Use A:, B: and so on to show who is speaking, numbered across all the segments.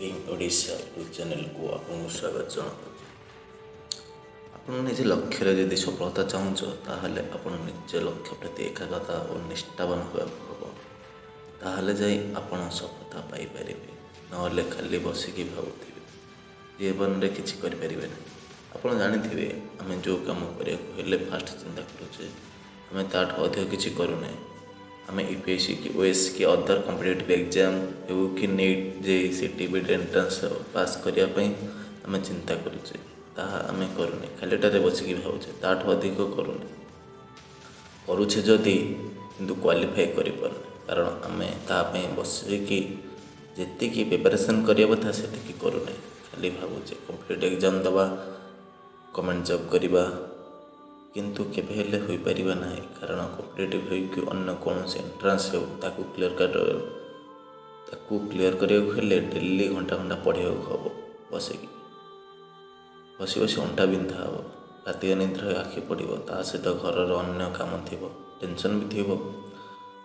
A: Being Odisha YouTube ଚ୍ୟାନେଲକୁ ଆପଣଙ୍କୁ ସ୍ୱାଗତ ଜଣାଉଛି। ଆପଣ ନିଜ ଲକ୍ଷ୍ୟରେ ଯଦି ସଫଳତା ଚାହୁଁଛ ତାହେଲେ ଆପଣ ନିଜ ଲକ୍ଷ୍ୟ ପ୍ରତି ଏକାଗ୍ରତା ଓ ନିଷ୍ଠାବାନ ହେବାକୁ ହେବ। ତାହେଲେ ଯାଇ ଆପଣ ସଫଳତା ପାଇପାରିବେ। ନହେଲେ ଖାଲି ବସିକି ଭାବୁଥିବେ, ଜୀବନରେ କିଛି କରିପାରିବେ ନାହିଁ। ଆପଣ ଜାଣିଥିବେ ଆମେ ଯେଉଁ କାମ କରିବାକୁ ହେଲେ ଫାଷ୍ଟ ଚିନ୍ତା କରୁଛେ ଆମେ ତାଠୁ ଅଧିକ କିଛି କରୁନାହିଁ। ଆମେ ୟୁପିଏସସି କି ଓଏସ୍ କି ଅଦର କମ୍ପିଟେଟିଭ୍ ଏକ୍ଜାମ୍ ହେଉ କି ନିଟ୍ JEE ବିଟ୍ ଏଣ୍ଟ୍ରାନ୍ସ ପାସ୍ କରିବା ପାଇଁ ଆମେ ଚିନ୍ତା କରୁଛେ, ତାହା ଆମେ କରୁନେ। ଖାଲିଟାରେ ବସିକି ଭାବୁଛେ, ତାଠୁ ଅଧିକ କରୁଛେ ଯଦି କିନ୍ତୁ କ୍ୱାଲିଫାଏ କରିପାରୁନେ, କାରଣ ଆମେ ତା ପାଇଁ ବସିକି ଯେତିକି ପ୍ରିପାରେସନ୍ କରିବା କଥା ସେତିକି କରୁନେ। ଖାଲି ଭାବୁଛେ କମ୍ପିଟେଟିଭ୍ ଏକ୍ଜାମ୍ ଦେବା, ଗଭର୍ଣ୍ଣମେଣ୍ଟ ଜବ୍ କରିବା, କିନ୍ତୁ କେବେ ହେଲେ ହୋଇପାରିବା ନାହିଁ। କାରଣ କମ୍ପିଟେଟିଭ୍ ହେଉ କି ଅନ୍ୟ କୌଣସି ଏଣ୍ଟ୍ରାନ୍ସ ହେଉ ତାକୁ କ୍ଲିୟର୍ କରିବାକୁ ହେଲେ ଡେଲି ଘଣ୍ଟା ପଢ଼ିବାକୁ ହେବ। ବସି ଅଣ୍ଟା ବିନ୍ଧା ହେବ, ରାତି ଅନିଦ୍ରା ହୋଇ ଆଖି ପଡ଼ିବ। ତା ସହିତ ଘରର ଅନ୍ୟ କାମ ଥିବ, ଟେନସନ୍ ବି ଥିବ,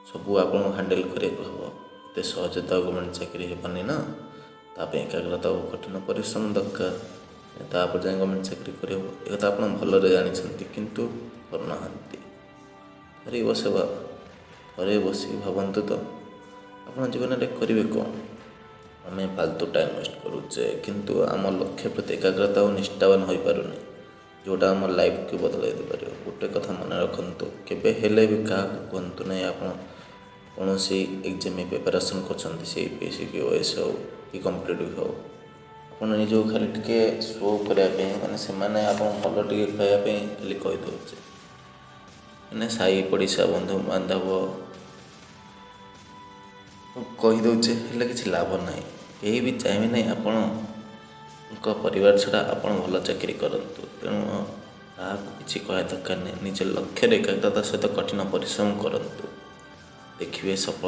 A: ସବୁ ଆପଣଙ୍କୁ ହ୍ୟାଣ୍ଡେଲ୍ କରିବାକୁ ହେବ। ଏତେ ସହଜ ତ ଗଭର୍ଣ୍ଣମେଣ୍ଟ ଚାକିରି ହେବନି ନା, ତା ପାଇଁ ଏକାଗ୍ରତା ଓ କଠିନ ପରିଶ୍ରମ ଦରକାର। ତାପରେ ଯାଇ ଗଭର୍ଣ୍ଣମେଣ୍ଟ ଚାକିରି କରିହେବ, ଏ କଥା ଆପଣ ଭଲରେ ଜାଣିଛନ୍ତି କିନ୍ତୁ କରୁନାହାନ୍ତି। ଥରେ ବସିକି ଭାବନ୍ତୁ ତ ଆପଣ ଜୀବନରେ କରିବେ କ'ଣ? ଆମେ ଫାଲତୁ ଟାଇମ୍ ୱେଷ୍ଟ କରୁଛେ କିନ୍ତୁ ଆମ ଲକ୍ଷ୍ୟ ପ୍ରତି ଏକାଗ୍ରତା ଓ ନିଷ୍ଠାବାନ ହୋଇପାରୁନି, ଯେଉଁଟା ଆମ ଲାଇଫ୍କୁ ବଦଳାଇ ଦେଇପାରିବ। ଗୋଟେ କଥା ମନେ ରଖନ୍ତୁ, କେବେ ହେଲେ ବି କାହାକୁ କୁହନ୍ତୁ ନାହିଁ ଆପଣ କୌଣସି ଏକ୍ଜାମ୍ ପ୍ରିପାରେସନ୍ କରୁଛନ୍ତି, ସେ ୟୁପିଏସସି କି ଓଏସ୍ ହେଉ କି କମ୍ପିଟେଟିଭ୍ ହେଉ। ଆପଣ ନିଜକୁ ଖାଲି ଟିକେ ଶୋ କରିବା ପାଇଁ, ସେମାନେ ଆପଣ ଭଲ ଟିକେ ଖାଇବା ପାଇଁ ଖାଲି କହିଦେଉଛେ। ସାହି ପଡ଼ିଶା ବନ୍ଧୁବାନ୍ଧବ କହିଦେଉଛେ, ହେଲେ କିଛି ଲାଭ ନାହିଁ। କେହି ବି ଚାହିଁବେ ନାହିଁ ଆପଣଙ୍କ ପରିବାର ଛଡ଼ା ଆପଣ ଭଲ ଚାକିରି କରନ୍ତୁ। ତେଣୁ କାହାକୁ କିଛି କହିବା ଦରକାର ନାହିଁ। ନିଜ ଲକ୍ଷ୍ୟରେ ଏକାଗ୍ରତା ସହିତ କଠିନ ପରିଶ୍ରମ କରନ୍ତୁ, ଦେଖିବେ ସଫଳତା